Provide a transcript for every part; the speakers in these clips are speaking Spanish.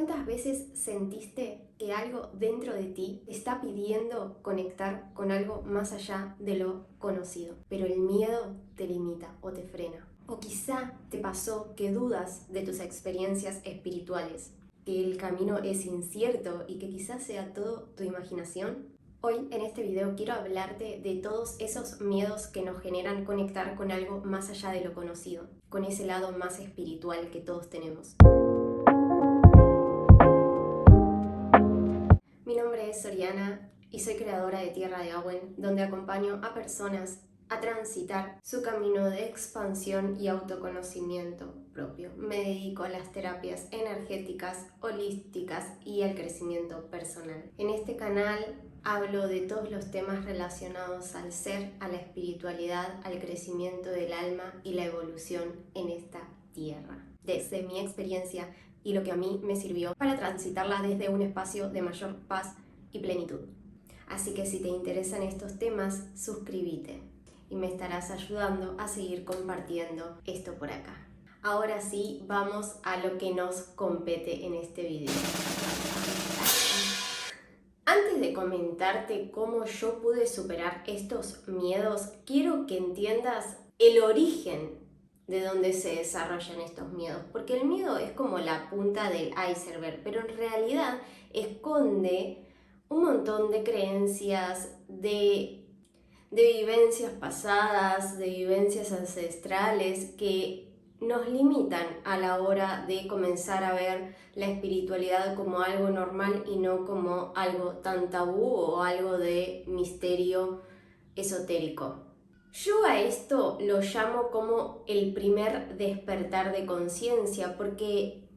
¿Cuántas veces sentiste que algo dentro de ti te está pidiendo conectar con algo más allá de lo conocido, pero el miedo te limita o te frena? O quizá te pasó que dudas de tus experiencias espirituales, que el camino es incierto y que quizás sea todo tu imaginación. Hoy en este video quiero hablarte de todos esos miedos que nos generan conectar con algo más allá de lo conocido, con ese lado más espiritual que todos tenemos. Mi nombre es Soriana y soy creadora de Tierra de Ahwen, donde acompaño a personas a transitar su camino de expansión y autoconocimiento propio. Me dedico a las terapias energéticas, holísticas y al crecimiento personal. En este canal hablo de todos los temas relacionados al ser, a la espiritualidad, al crecimiento del alma y la evolución en esta tierra. Desde mi experiencia y lo que a mí me sirvió para transitarla desde un espacio de mayor paz y plenitud. Así que si te interesan estos temas, suscríbete y me estarás ayudando a seguir compartiendo esto por acá. Ahora sí, vamos a lo que nos compete en este video. Antes de comentarte cómo yo pude superar estos miedos, quiero que entiendas el origen de dónde se desarrollan estos miedos, porque el miedo es como la punta del iceberg, pero en realidad esconde un montón de creencias, de vivencias pasadas, de vivencias ancestrales que nos limitan a la hora de comenzar a ver la espiritualidad como algo normal y no como algo tan tabú o algo de misterio esotérico. Yo a esto lo llamo como el primer despertar de conciencia, porque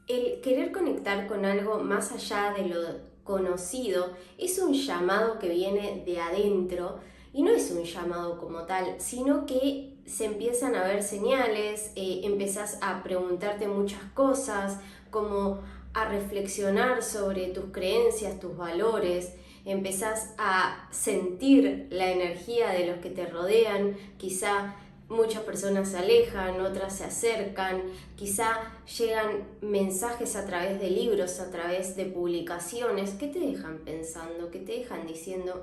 el querer conectar con algo más allá de lo conocido es un llamado que viene de adentro y no es un llamado como tal, sino que se empiezan a ver señales, empezás a preguntarte muchas cosas, como a reflexionar sobre tus creencias, tus valores. Empezás a sentir la energía de los que te rodean, quizá muchas personas se alejan, otras se acercan, quizá llegan mensajes a través de libros, a través de publicaciones que te dejan pensando, que te dejan diciendo,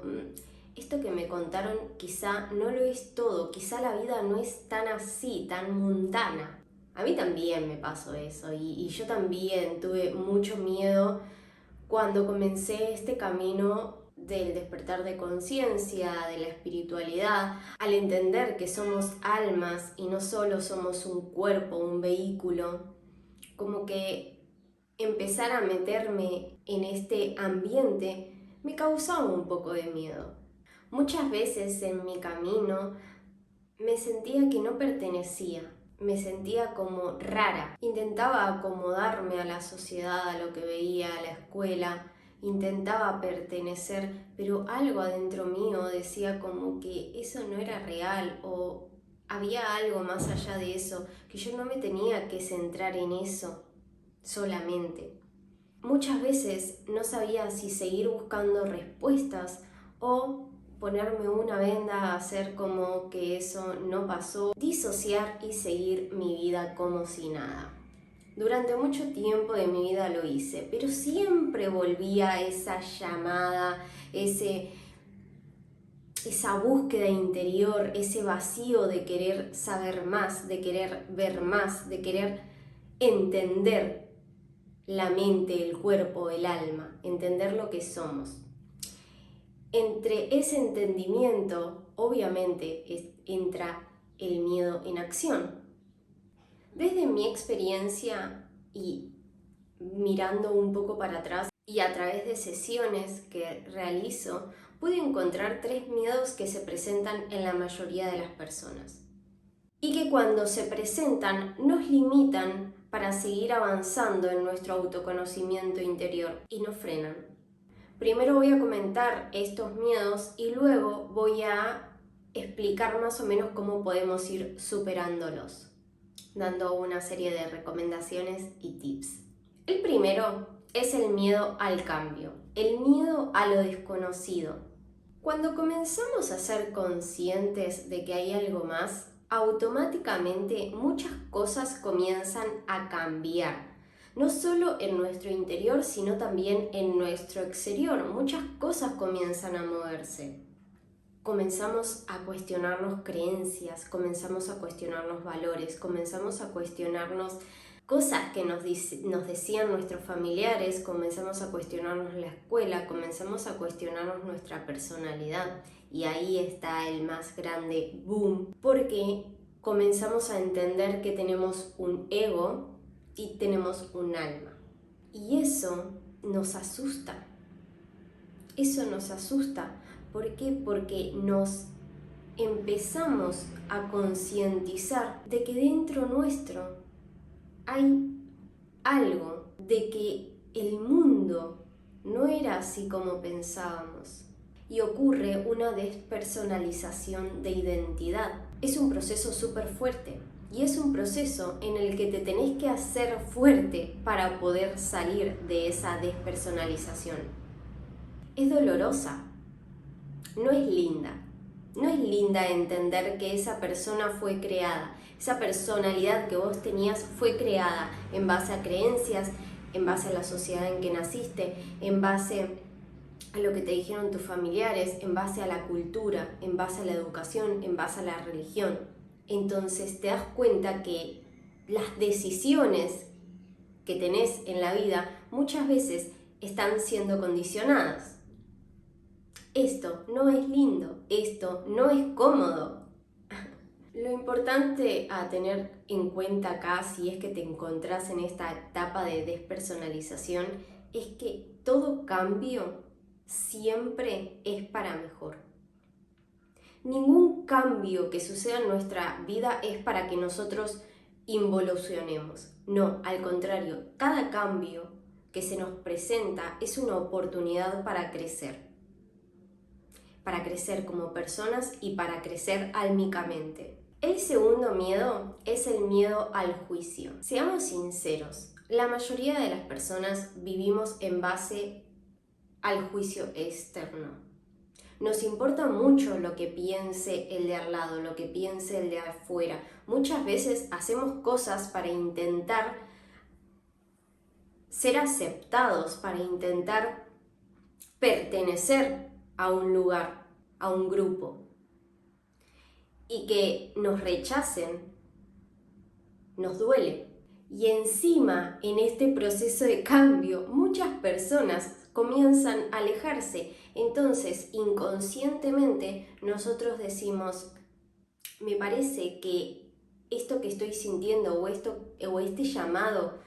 esto que me contaron quizá no lo es todo, quizá la vida no es tan así, tan mundana. A mí también me pasó eso y yo también tuve mucho miedo cuando comencé este camino del despertar de conciencia, de la espiritualidad, al entender que somos almas y no solo somos un cuerpo, un vehículo, como que empezar a meterme en este ambiente me causaba un poco de miedo. Muchas veces en mi camino me sentía que no pertenecía. Me sentía como rara. Intentaba acomodarme a la sociedad, a lo que veía, a la escuela. Intentaba pertenecer, pero algo adentro mío decía como que eso no era real o había algo más allá de eso, que yo no me tenía que centrar en eso solamente. Muchas veces no sabía si seguir buscando respuestas o ponerme una venda, hacer como que eso no pasó, disociar y seguir mi vida como si nada. Durante mucho tiempo de mi vida lo hice, pero siempre volvía a esa llamada, esa búsqueda interior, ese vacío de querer saber más, de querer ver más, de querer entender la mente, el cuerpo, el alma, entender lo que somos. Entre ese entendimiento, obviamente, entra el miedo en acción. Desde mi experiencia y mirando un poco para atrás y a través de sesiones que realizo, pude encontrar 3 miedos que se presentan en la mayoría de las personas y que cuando se presentan nos limitan para seguir avanzando en nuestro autoconocimiento interior y nos frenan. Primero voy a comentar estos miedos y luego voy a explicar más o menos cómo podemos ir superándolos, dando una serie de recomendaciones y tips. El primero es el miedo al cambio, el miedo a lo desconocido. Cuando comenzamos a ser conscientes de que hay algo más, automáticamente muchas cosas comienzan a cambiar. no solo en nuestro interior, sino también en nuestro exterior. Muchas cosas comienzan a moverse. Comenzamos a cuestionarnos creencias, comenzamos a cuestionarnos valores, comenzamos a cuestionarnos cosas que nos decían nuestros familiares, comenzamos a cuestionarnos la escuela, comenzamos a cuestionarnos nuestra personalidad. Y ahí está el más grande boom, porque comenzamos a entender que tenemos un ego y tenemos un alma. Y eso nos asusta. Eso nos asusta. ¿Por qué? Porque nos empezamos a concientizar de que dentro nuestro hay algo, de que el mundo no era así como pensábamos. Y ocurre una despersonalización de identidad. Es un proceso súper fuerte. Y es un proceso en el que te tenés que hacer fuerte para poder salir de esa despersonalización. Es dolorosa, no es linda. No es linda entender que esa persona fue creada, esa personalidad que vos tenías fue creada en base a creencias, en base a la sociedad en que naciste, en base a lo que te dijeron tus familiares, en base a la cultura, en base a la educación, en base a la religión. Entonces te das cuenta que las decisiones que tenés en la vida muchas veces están siendo condicionadas. Esto no es lindo, esto no es cómodo. Lo importante a tener en cuenta acá, si es que te encontrás en esta etapa de despersonalización, es que todo cambio siempre es para mejor. Ningún cambio que suceda en nuestra vida es para que nosotros involucionemos. No, al contrario, cada cambio que se nos presenta es una oportunidad para crecer. Para crecer como personas y para crecer álmicamente. El segundo miedo es el miedo al juicio. Seamos sinceros, la mayoría de las personas vivimos en base al juicio externo. Nos importa mucho lo que piense el de al lado, lo que piense el de afuera. Muchas veces hacemos cosas para intentar ser aceptados, para intentar pertenecer a un lugar, a un grupo. Y que nos rechacen, nos duele. Y encima, en este proceso de cambio, muchas personas comienzan a alejarse. Entonces, inconscientemente, nosotros decimos, me parece que esto que estoy sintiendo o este llamado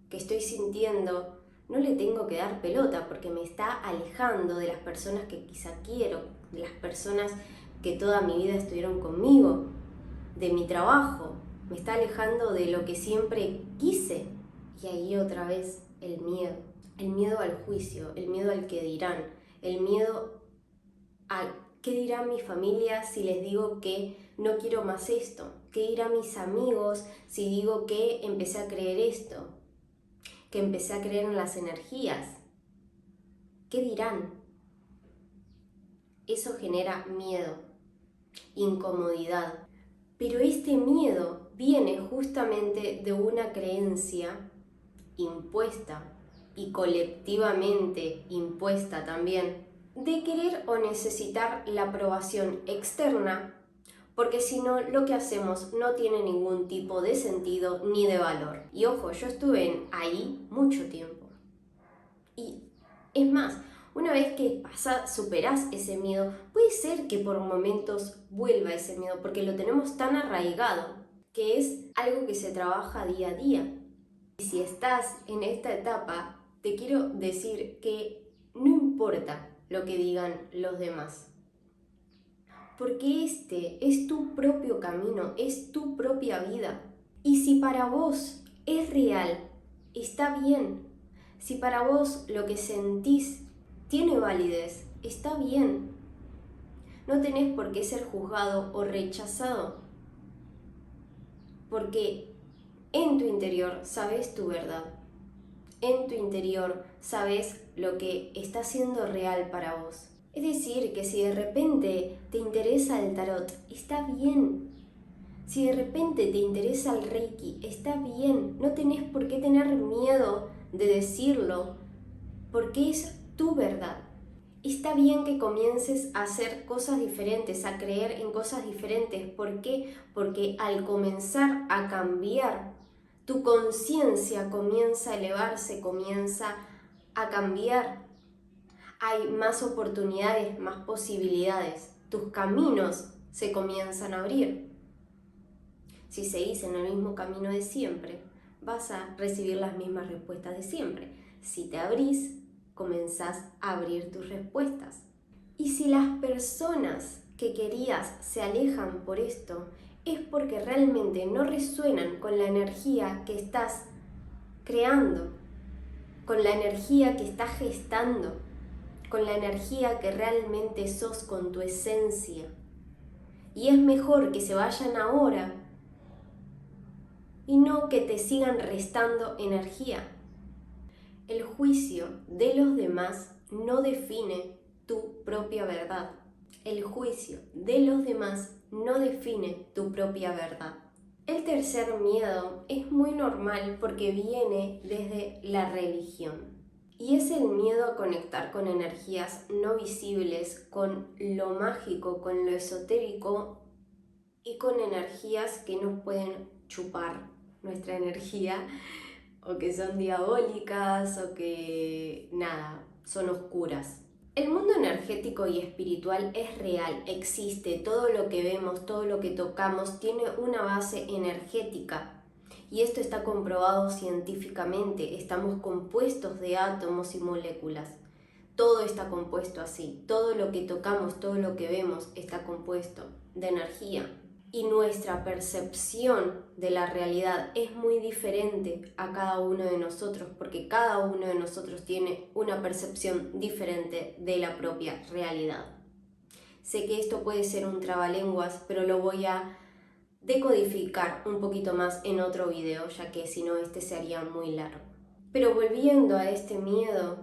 que estoy sintiendo, no le tengo que dar pelota porque me está alejando de las personas que quizá quiero, de las personas que toda mi vida estuvieron conmigo, de mi trabajo, me está alejando de lo que siempre quise. Y ahí otra vez el miedo al juicio, el miedo al que dirán, el miedo a qué dirá mi familia si les digo que no quiero más esto, qué dirán mis amigos si digo que empecé a creer esto, que empecé a creer en las energías, qué dirán. Eso genera miedo, incomodidad, pero este miedo viene justamente de una creencia impuesta y colectivamente impuesta también, de querer o necesitar la aprobación externa, porque si no, lo que hacemos no tiene ningún tipo de sentido ni de valor. Y ojo, yo estuve ahí mucho tiempo. Y es más, una vez que superás ese miedo, puede ser que por momentos vuelva ese miedo, porque lo tenemos tan arraigado, que es algo que se trabaja día a día. Y si estás en esta etapa, te quiero decir que no importa lo que digan los demás, porque este es tu propio camino, es tu propia vida. Y si para vos es real, está bien. Si para vos lo que sentís tiene validez, está bien. No tenés por qué ser juzgado o rechazado, porque en tu interior sabes tu verdad. En tu interior sabes lo que está siendo real para vos. Es decir, que si de repente te interesa el tarot, está bien. Si de repente te interesa el Reiki, está bien, no tenés por qué tener miedo de decirlo, porque es tu verdad. Está bien que comiences a hacer cosas diferentes, a creer en cosas diferentes. ¿Por qué? Porque al comenzar a cambiar, tu conciencia comienza a elevarse, comienza a cambiar. Hay más oportunidades, más posibilidades. Tus caminos se comienzan a abrir. Si seguís en el mismo camino de siempre, vas a recibir las mismas respuestas de siempre. Si te abrís, comenzás a abrir tus respuestas. Y si las personas que querías se alejan por esto, es porque realmente no resuenan con la energía que estás creando, con la energía que estás gestando, con la energía que realmente sos, con tu esencia. Y es mejor que se vayan ahora y no que te sigan restando energía. El juicio de los demás no define tu propia verdad. El juicio de los demás no define tu propia verdad. El tercer miedo es muy normal porque viene desde la religión. Y es el miedo a conectar con energías no visibles, con lo mágico, con lo esotérico y con energías que nos pueden chupar nuestra energía o que son diabólicas o que son oscuras. El mundo energético y espiritual es real, existe, todo lo que vemos, todo lo que tocamos tiene una base energética. Y esto está comprobado científicamente, estamos compuestos de átomos y moléculas. Todo está compuesto así, todo lo que tocamos, todo lo que vemos está compuesto de energía. Y nuestra percepción de la realidad es muy diferente a cada uno de nosotros, porque cada uno de nosotros tiene una percepción diferente de la propia realidad. Sé que esto puede ser un trabalenguas, pero lo voy a decodificar un poquito más en otro video, ya que si no este se haría muy largo. Pero volviendo a este miedo,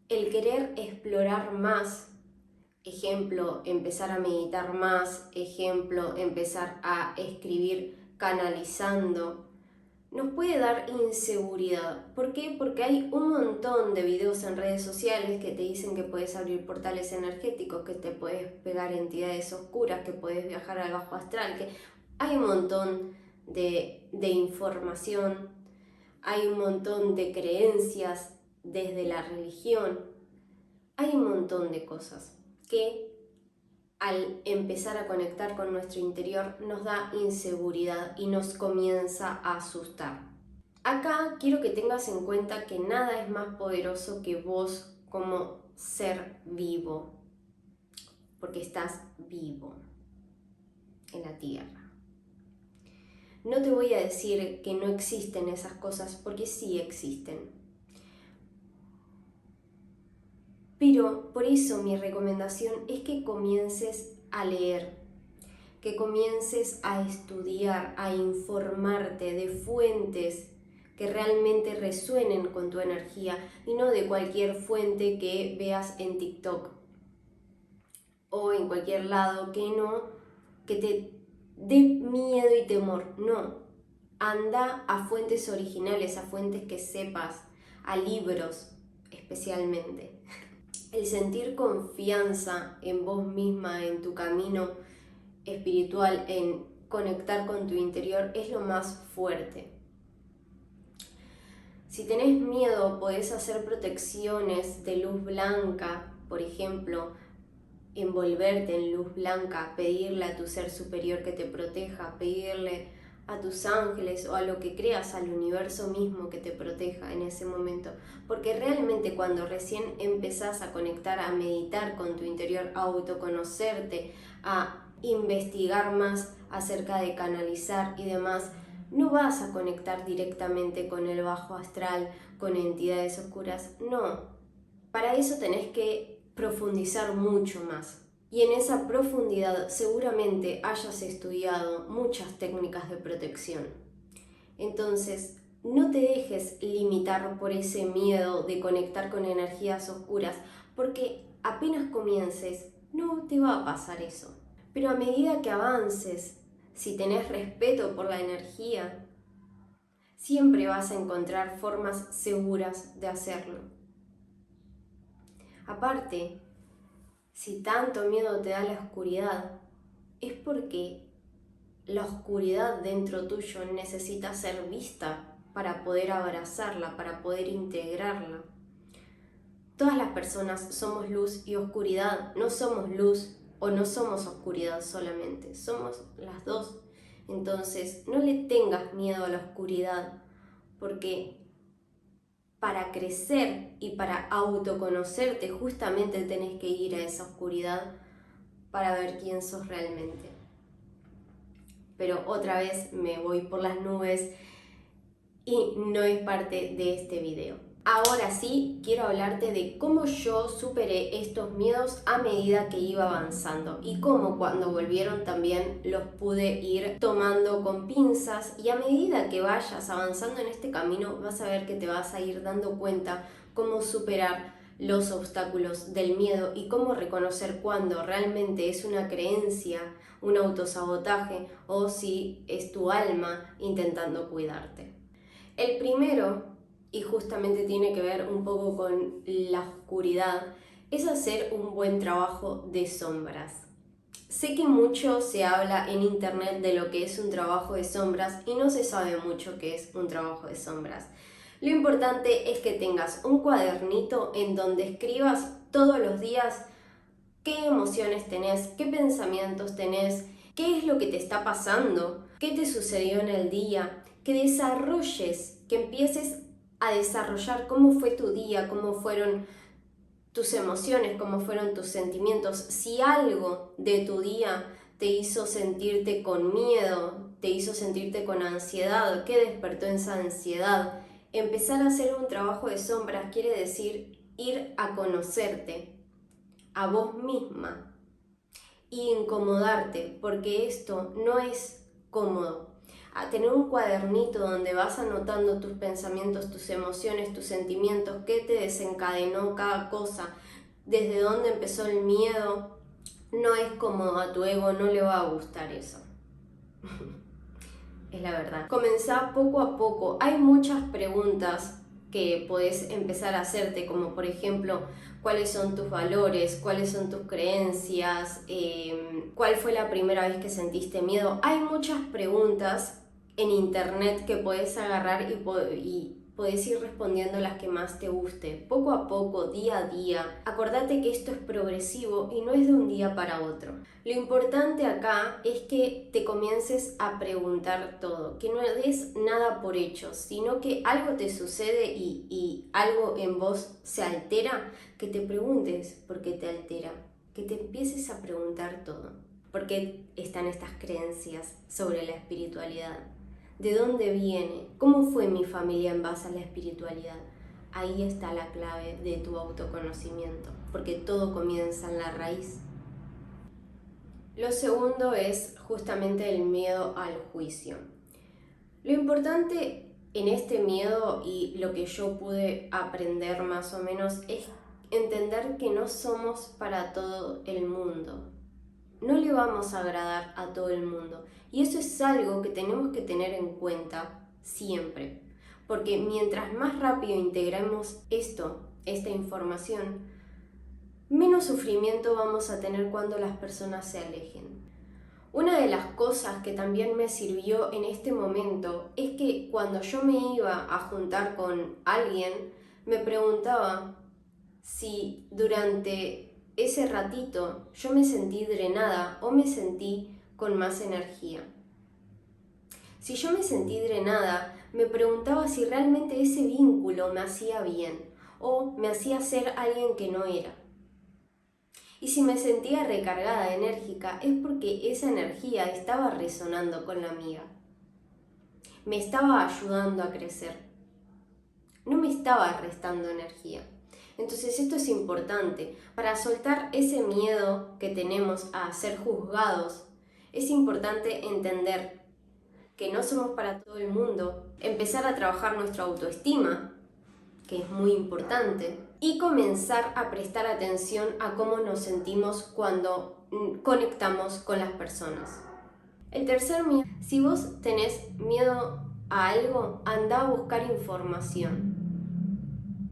el querer explorar más, ejemplo, empezar a meditar más, ejemplo, empezar a escribir canalizando, nos puede dar inseguridad. ¿Por qué? Porque hay un montón de videos en redes sociales que te dicen que puedes abrir portales energéticos, que te puedes pegar entidades oscuras, que puedes viajar al bajo astral, que hay un montón de información, hay un montón de creencias desde la religión, hay un montón de cosas que al empezar a conectar con nuestro interior nos da inseguridad y nos comienza a asustar. Acá quiero que tengas en cuenta que nada es más poderoso que vos como ser vivo, porque estás vivo en la tierra. No te voy a decir que no existen esas cosas, porque sí existen. Pero por eso mi recomendación es que comiences a leer, que comiences a estudiar, a informarte de fuentes que realmente resuenen con tu energía y no de cualquier fuente que veas en TikTok o en cualquier lado que te dé miedo y temor. No, anda a fuentes originales, a fuentes que sepas, a libros especialmente. El sentir confianza en vos misma, en tu camino espiritual, en conectar con tu interior, es lo más fuerte. Si tenés miedo, podés hacer protecciones de luz blanca, por ejemplo, envolverte en luz blanca, pedirle a tu ser superior que te proteja, pedirle a tus ángeles o a lo que creas, al universo mismo que te proteja en ese momento. Porque realmente cuando recién empezás a conectar, a meditar con tu interior, a autoconocerte, a investigar más acerca de canalizar y demás, no vas a conectar directamente con el bajo astral, con entidades oscuras, no. Para eso tenés que profundizar mucho más. Y en esa profundidad seguramente hayas estudiado muchas técnicas de protección. Entonces, no te dejes limitar por ese miedo de conectar con energías oscuras, porque apenas comiences, no te va a pasar eso. Pero a medida que avances, si tenés respeto por la energía, siempre vas a encontrar formas seguras de hacerlo. Aparte, si tanto miedo te da la oscuridad, es porque la oscuridad dentro tuyo necesita ser vista para poder abrazarla, para poder integrarla. Todas las personas somos luz y oscuridad, no somos luz o no somos oscuridad solamente, somos las dos. Entonces, no le tengas miedo a la oscuridad, porque para crecer y para autoconocerte justamente tenés que ir a esa oscuridad para ver quién sos realmente. Pero otra vez me voy por las nubes y no es parte de este video. Ahora sí, quiero hablarte de cómo yo superé estos miedos a medida que iba avanzando y cómo cuando volvieron también los pude ir tomando con pinzas, y a medida que vayas avanzando en este camino vas a ver que te vas a ir dando cuenta cómo superar los obstáculos del miedo y cómo reconocer cuando realmente es una creencia, un autosabotaje o si es tu alma intentando cuidarte. El primero, y justamente tiene que ver un poco con la oscuridad, es hacer un buen trabajo de sombras. Sé que mucho se habla en internet de lo que es un trabajo de sombras y no se sabe mucho qué es un trabajo de sombras. Lo importante es que tengas un cuadernito en donde escribas todos los días qué emociones tenés, qué pensamientos tenés, qué es lo que te está pasando, qué te sucedió en el día, que desarrolles, que empieces a desarrollar cómo fue tu día, cómo fueron tus emociones, cómo fueron tus sentimientos. Si algo de tu día te hizo sentirte con miedo, te hizo sentirte con ansiedad, ¿qué despertó esa ansiedad? Empezar a hacer un trabajo de sombras quiere decir ir a conocerte a vos misma y incomodarte, porque esto no es cómodo. A tener un cuadernito donde vas anotando tus pensamientos, tus emociones, tus sentimientos, qué te desencadenó cada cosa, desde dónde empezó el miedo, no es cómodo. A tu ego no le va a gustar eso. Es la verdad. Comenzá poco a poco. Hay muchas preguntas que podés empezar a hacerte, como por ejemplo, ¿cuáles son tus valores? ¿Cuáles son tus creencias? ¿Cuál fue la primera vez que sentiste miedo? Hay muchas preguntas en internet que podés agarrar y podés ir respondiendo las que más te guste, poco a poco, día a día. Acordate que esto es progresivo y no es de un día para otro. Lo importante acá es que te comiences a preguntar todo, que no des nada por hecho, sino que algo te sucede y algo en vos se altera, que te preguntes por qué te altera, que te empieces a preguntar todo. ¿Por qué están estas creencias sobre la espiritualidad? ¿De dónde viene? ¿Cómo fue mi familia en base a la espiritualidad? Ahí está la clave de tu autoconocimiento, porque todo comienza en la raíz. Lo segundo es justamente el miedo al juicio. Lo importante en este miedo y lo que yo pude aprender más o menos es entender que no somos para todo el mundo. No le vamos a agradar a todo el mundo. Y eso es algo que tenemos que tener en cuenta siempre. Porque mientras más rápido integremos esta información, menos sufrimiento vamos a tener cuando las personas se alejen. Una de las cosas que también me sirvió en este momento es que cuando yo me iba a juntar con alguien, me preguntaba si durante ese ratito yo me sentí drenada o me sentí con más energía. Si yo me sentí drenada, me preguntaba si realmente ese vínculo me hacía bien o me hacía ser alguien que no era. Y si me sentía recargada, enérgica, es porque esa energía estaba resonando con la mía. Me estaba ayudando a crecer. No me estaba restando energía. Entonces esto es importante. Para soltar ese miedo que tenemos a ser juzgados, es importante entender que no somos para todo el mundo, empezar a trabajar nuestra autoestima, que es muy importante, y comenzar a prestar atención a cómo nos sentimos cuando conectamos con las personas. El tercer miedo, si vos tenés miedo a algo, anda a buscar información.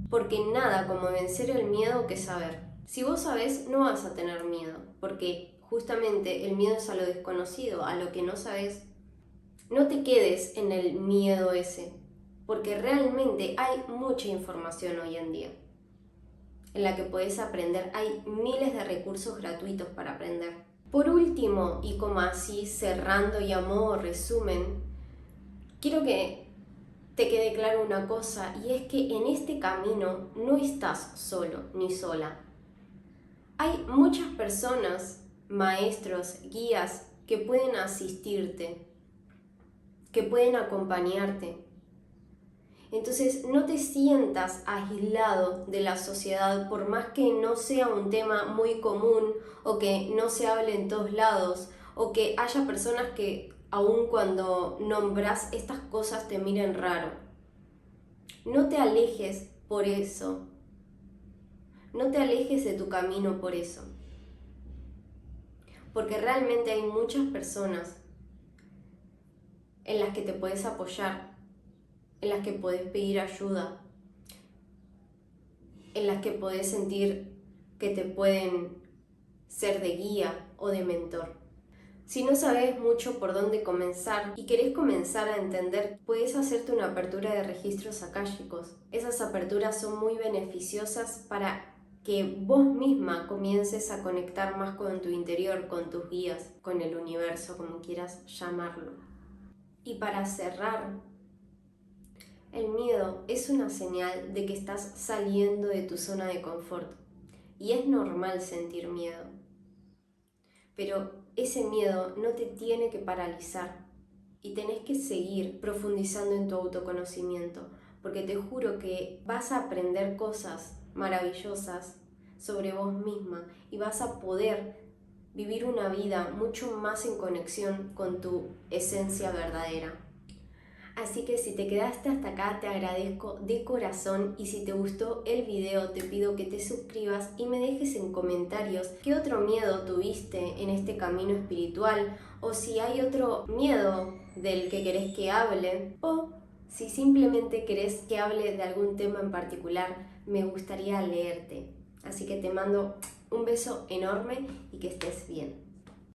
Porque nada como vencer el miedo que saber. Si vos sabés, no vas a tener miedo, porque justamente el miedo es a lo desconocido, a lo que no sabés. No te quedes en el miedo ese, porque realmente hay mucha información hoy en día en la que podés aprender. Hay miles de recursos gratuitos para aprender. Por último, y como así cerrando y a modo resumen, quiero que te quede claro una cosa, y es que en este camino no estás solo ni sola. Hay muchas personas, maestros, guías, que pueden asistirte, que pueden acompañarte. Entonces no te sientas aislado de la sociedad, por más que no sea un tema muy común o que no se hable en todos lados, o que haya personas que aun cuando nombras estas cosas te miren raro. No te alejes por eso. No te alejes de tu camino por eso. Porque realmente hay muchas personas en las que te puedes apoyar, en las que puedes pedir ayuda, en las que puedes sentir que te pueden ser de guía o de mentor. Si no sabes mucho por dónde comenzar y querés comenzar a entender, puedes hacerte una apertura de registros akáshicos. Esas aperturas son muy beneficiosas para que vos misma comiences a conectar más con tu interior, con tus guías, con el universo, como quieras llamarlo. Y para cerrar, el miedo es una señal de que estás saliendo de tu zona de confort. Y es normal sentir miedo. Pero ese miedo no te tiene que paralizar y tenés que seguir profundizando en tu autoconocimiento, porque te juro que vas a aprender cosas maravillosas sobre vos misma y vas a poder vivir una vida mucho más en conexión con tu esencia verdadera. Así que si te quedaste hasta acá te agradezco de corazón, y si te gustó el video te pido que te suscribas y me dejes en comentarios qué otro miedo tuviste en este camino espiritual, o si hay otro miedo del que querés que hable, o si simplemente querés que hable de algún tema en particular. Me gustaría leerte. Así que te mando un beso enorme y que estés bien.